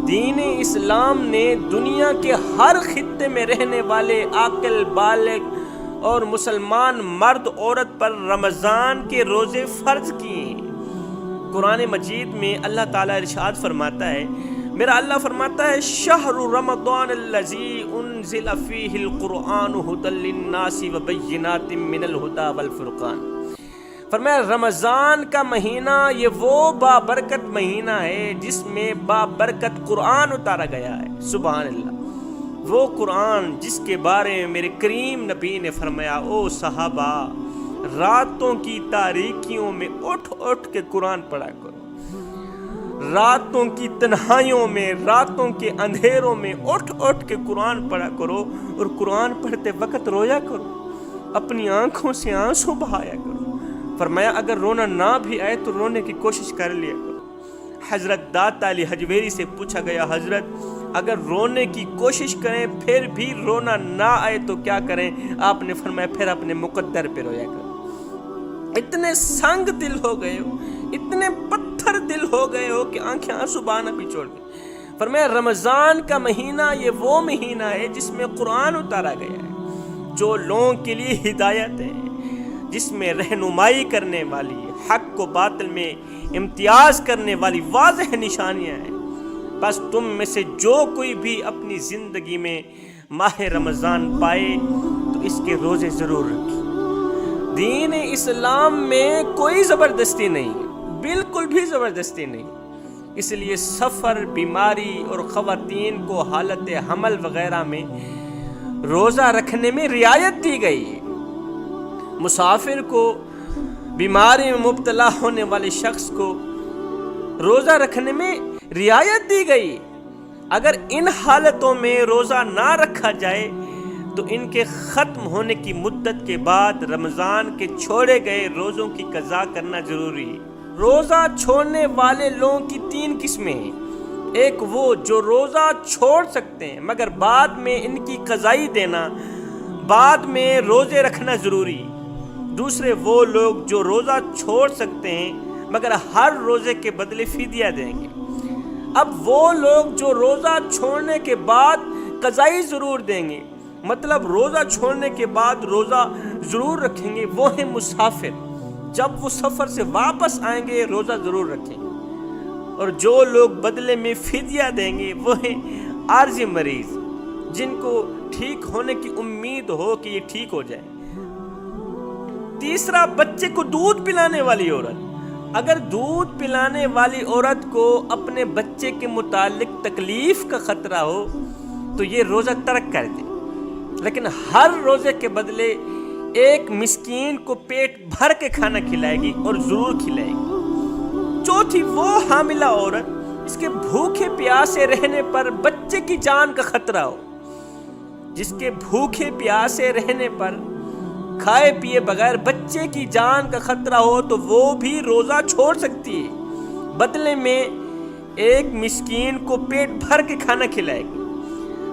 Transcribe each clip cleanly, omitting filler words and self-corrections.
دین اسلام نے دنیا کے ہر خطے میں رہنے والے عاقل بالغ اور مسلمان مرد عورت پر رمضان کے روزے فرض کیے ہیں۔ قرآن مجید میں اللہ تعالیٰ ارشاد فرماتا ہے، میرا اللہ فرماتا ہے شہر رمضان الذی انزل فیہ القرآن ھدی للناس وبینات من الھدی والفرقان۔ فرمایا رمضان کا مہینہ یہ وہ بابرکت مہینہ ہے جس میں بابرکت قرآن اتارا گیا ہے۔ سبحان اللہ، وہ قرآن جس کے بارے میں میرے کریم نبی نے فرمایا، او صحابہ راتوں کی تاریکیوں میں اٹھ اٹھ کے قرآن پڑھا کرو، راتوں کی تنہائیوں میں، راتوں کے اندھیروں میں اٹھ اٹھ کے قرآن پڑھا کرو، اور قرآن پڑھتے وقت رویا کرو، اپنی آنکھوں سے آنسو بہایا کرو۔ فرمایا اگر رونا نہ بھی آئے تو رونے کی کوشش کر لیا کرو۔ حضرت داتا علی حجویری سے پوچھا گیا، حضرت اگر رونے کی کوشش کریں پھر بھی رونا نہ آئے تو کیا کریں؟ آپ نے فرمایا پھر اپنے مقدر پہ رویا کرو۔ اتنے سنگ دل ہو گئے ہو، اتنے پتھر دل ہو گئے ہو کہ آنکھیں آنسو بہانا بھی چھوڑ گئی۔ فرمایا رمضان کا مہینہ یہ وہ مہینہ ہے جس میں قرآن اتارا گیا ہے، جو لوگوں کے لیے ہدایت ہے، جس میں رہنمائی کرنے والی، حق و باطل میں امتیاز کرنے والی واضح نشانیاں ہیں۔ بس تم میں سے جو کوئی بھی اپنی زندگی میں ماہ رمضان پائے تو اس کے روزے ضرور رکھے۔ دین اسلام میں کوئی زبردستی نہیں، بالکل بھی زبردستی نہیں، اس لیے سفر، بیماری اور خواتین کو حالت حمل وغیرہ میں روزہ رکھنے میں رعایت دی گئی ہے۔ مسافر کو، بیماری میں مبتلا ہونے والے شخص کو روزہ رکھنے میں رعایت دی گئی۔ اگر ان حالتوں میں روزہ نہ رکھا جائے تو ان کے ختم ہونے کی مدت کے بعد رمضان کے چھوڑے گئے روزوں کی قضا کرنا ضروری ہے۔ روزہ چھوڑنے والے لوگوں کی تین قسمیں ہیں۔ ایک وہ جو روزہ چھوڑ سکتے ہیں مگر بعد میں ان کی قضائی دینا، بعد میں روزے رکھنا ضروری ہے۔ دوسرے وہ لوگ جو روزہ چھوڑ سکتے ہیں مگر ہر روزے کے بدلے فدیہ دیں گے۔ اب وہ لوگ جو روزہ چھوڑنے کے بعد قضائی ضرور دیں گے، مطلب روزہ چھوڑنے کے بعد روزہ ضرور رکھیں گے، وہ ہیں مسافر، جب وہ سفر سے واپس آئیں گے روزہ ضرور رکھیں گے۔ اور جو لوگ بدلے میں فدیہ دیں گے وہ ہیں عارضی مریض، جن کو ٹھیک ہونے کی امید ہو کہ یہ ٹھیک ہو جائے۔ تیسرا بچے کو دودھ پلانے والی عورت، اگر دودھ پلانے والی عورت کو اپنے بچے کے متعلق تکلیف کا خطرہ ہو تو یہ روزہ ترک کر دے، لیکن ہر روزے کے بدلے ایک مسکین کو پیٹ بھر کے کھانا کھلائے گی اور ضرور کھلائے گی۔ چوتھی وہ حاملہ عورت جس کے بھوکے پیاسے رہنے پر بچے کی جان کا خطرہ ہو، جس کے بھوکے پیاسے رہنے پر کھائے پیے بغیر بچے کی جان کا خطرہ ہو تو وہ بھی روزہ چھوڑ سکتی ہے، بدلے میں ایک مسکین کو پیٹ بھر کے کھانا کھلائے گی۔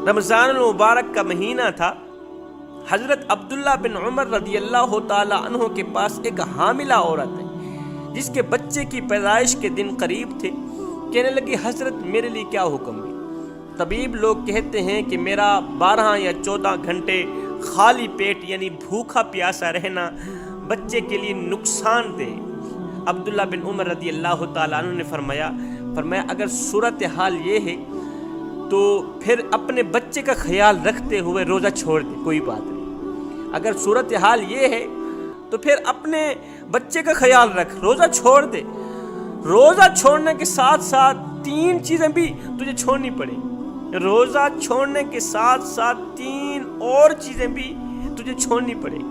رمضان المبارک کا مہینہ تھا، حضرت عبداللہ بن عمر رضی اللہ تعالی عنہ کے پاس ایک حاملہ عورت ہے جس کے بچے کی پیدائش کے دن قریب تھے۔ کہنے لگی حضرت میرے لیے کیا حکم ہے؟ طبیب لوگ کہتے ہیں کہ میرا 12 یا 14 گھنٹے خالی پیٹ یعنی بھوکا پیاسا رہنا بچے کے لیے نقصان دہ۔ عبداللہ بن عمر رضی اللہ تعالیٰ عنہ نے فرمایا اگر صورتحال یہ ہے تو پھر اپنے بچے کا خیال رکھتے ہوئے روزہ چھوڑ دے، کوئی بات نہیں۔ اگر صورتحال یہ ہے تو پھر اپنے بچے کا خیال رکھ، روزہ چھوڑ دے۔ روزہ چھوڑنے کے ساتھ ساتھ 3 چیزیں بھی تجھے چھوڑنی پڑیں گی۔ روزہ چھوڑنے کے ساتھ ساتھ 3 اور چیزیں بھی تجھے چھوڑنی پڑیں گی۔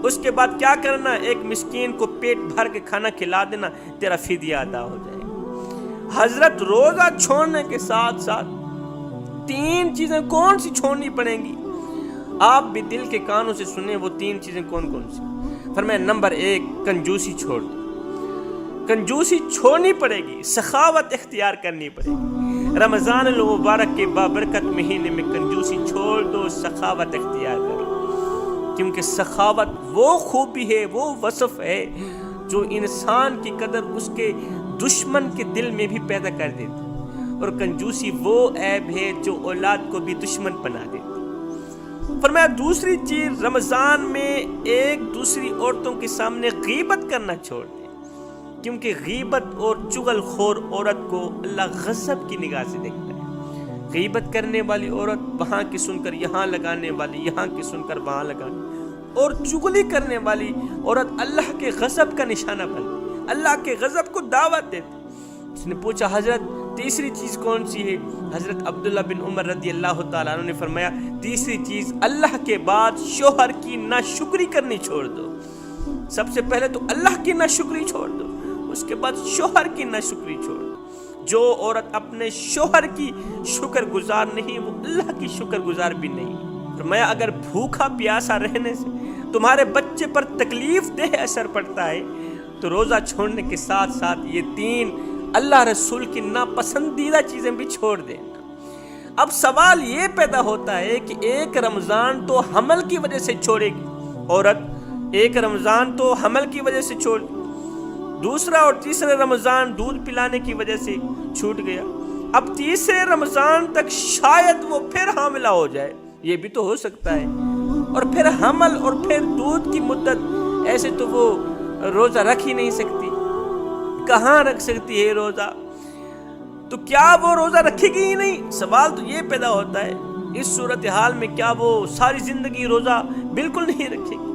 اس کے بعد کیا کرنا؟ ایک مسکین کو پیٹ بھر کے کھانا کھلا دینا، تیرا فدیہ ادا ہو جائے گا۔ حضرت روزہ چھوڑنے کے ساتھ ساتھ 3 چیزیں کون سی چھوڑنی پڑیں گی؟ آپ بھی دل کے کانوں سے سنیں وہ 3 چیزیں کون کون سی۔ فرمایا نمبر 1 کنجوسی چھوڑ دو، کنجوسی چھوڑنی پڑے گی، سخاوت اختیار کرنی پڑے گی۔ رمضان المبارک کے بابرکت مہینے میں کنجوسی چھوڑ دو، سخاوت اختیار کرو، کیونکہ سخاوت وہ خوبی ہے، وہ وصف ہے جو انسان کی قدر اس کے دشمن کے دل میں بھی پیدا کر دیتا ہے۔ اور کنجوسی وہ عیب ہے جو اولاد کو بھی دشمن بنا دیتی۔ فرمایا دوسری چیز، رمضان میں ایک دوسری عورتوں کے سامنے غیبت کرنا چھوڑ دیں، کیونکہ غیبت اور چغل خور عورت کو اللہ غضب کی نگاہ سے دیکھتا ہے۔ غیبت کرنے والی عورت وہاں کی سن کر یہاں لگانے والی، یہاں کی سن کر وہاں لگانے، اور چغلی کرنے والی عورت اللہ کے غضب کا نشانہ بنتی، اللہ کے غضب کو دعوت دیتی۔ اس نے پوچھا حضرت تیسری چیز کون سی ہے؟ حضرت عبداللہ بن عمر رضی اللہ تعالیٰ عنہ نے فرمایا تیسری چیز، اللہ کے بعد شوہر کی ناشکری کرنی چھوڑ دو۔ سب سے پہلے تو اللہ کی ناشکری چھوڑ دو، اس کے بعد شوہر کی ناشکری چھوڑ دو۔ جو عورت اپنے شوہر کی شکر گزار نہیں، وہ اللہ کی شکر گزار بھی نہیں۔ فرمایا اگر بھوکا پیاسا رہنے سے تمہارے بچے پر تکلیف دہ اثر پڑتا ہے تو روزہ چھوڑنے کے ساتھ ساتھ یہ 3 اللہ رسول کی ناپسندیدہ چیزیں بھی چھوڑ دینا۔ اب سوال یہ پیدا ہوتا ہے کہ ایک رمضان تو حمل کی وجہ سے چھوڑے گی عورت، ایک رمضان تو حمل کی وجہ سے چھوڑ، دوسرا اور تیسرے رمضان دودھ پلانے کی وجہ سے چھوٹ گیا، اب تیسرے رمضان تک شاید وہ پھر حاملہ ہو جائے، یہ بھی تو ہو سکتا ہے، اور پھر حمل اور پھر دودھ کی مدت، ایسے تو وہ روزہ رکھ ہی نہیں سکتی، کہاں رکھ سکتی ہے روزہ؟ تو کیا وہ روزہ رکھے گی ہی نہیں؟ سوال تو یہ پیدا ہوتا ہے اس صورتحال میں کیا وہ ساری زندگی روزہ بالکل نہیں رکھے گی؟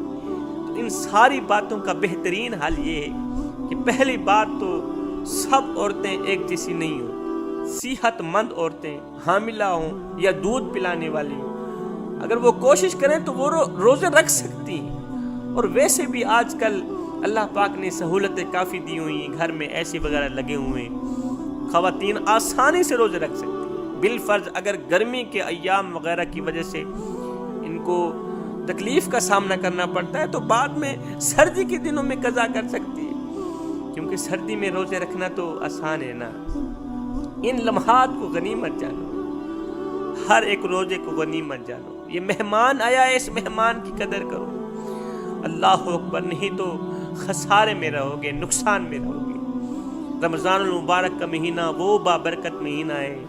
تو ان ساری باتوں کا بہترین حل یہ ہے کہ پہلی بات تو سب عورتیں ایک جیسی نہیں ہوں، صحت مند عورتیں حاملہ ہوں یا دودھ پلانے والی ہوں، اگر وہ کوشش کریں تو وہ روزے رکھ سکتی ہیں۔ اور ویسے بھی آج کل اللہ پاک نے سہولتیں کافی دی ہوئی ہیں، گھر میں ایسے وغیرہ لگے ہوئے ہیں، خواتین آسانی سے روزے رکھ سکتی ہیں۔ بالفرض اگر گرمی کے ایام وغیرہ کی وجہ سے ان کو تکلیف کا سامنا کرنا پڑتا ہے تو بعد میں سردی کے دنوں میں قضا کر سکتی ہے، کیونکہ سردی میں روزے رکھنا تو آسان ہے نا۔ ان لمحات کو غنیمت جانو، ہر ایک روزے کو غنیمت جانو۔ یہ مہمان آیا ہے، اس مہمان کی قدر کرو۔ اللہ اکبر، نہیں تو خسارے میں رہو گے، نقصان میں رہو گے۔ رمضان المبارک کا مہینہ وہ بابرکت مہینہ ہے،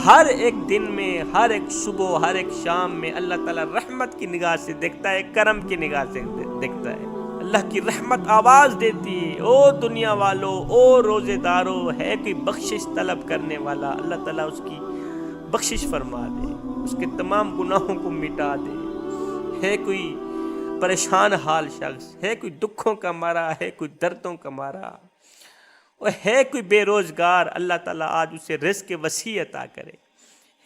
ہر ایک دن میں، ہر ایک صبح، ہر ایک شام میں اللہ تعالیٰ رحمت کی نگاہ سے دیکھتا ہے، کرم کی نگاہ سے دیکھتا ہے۔ اللہ کی رحمت آواز دیتی ہے، او دنیا والو، او روزے دارو، ہے کوئی بخشش طلب کرنے والا، اللہ تعالیٰ اس کی بخشش فرما دے، اس کے تمام گناہوں کو مٹا دے۔ ہے کوئی پریشان حال شخص، ہے کوئی دکھوں کا مارا، ہے کوئی دردوں کا مارا، اور ہے کوئی بے روزگار، اللہ تعالیٰ آج اسے رزق وسیع عطا کرے۔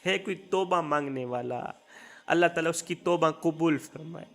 ہے کوئی توبہ مانگنے والا، اللہ تعالیٰ اس کی توبہ قبول فرمائے۔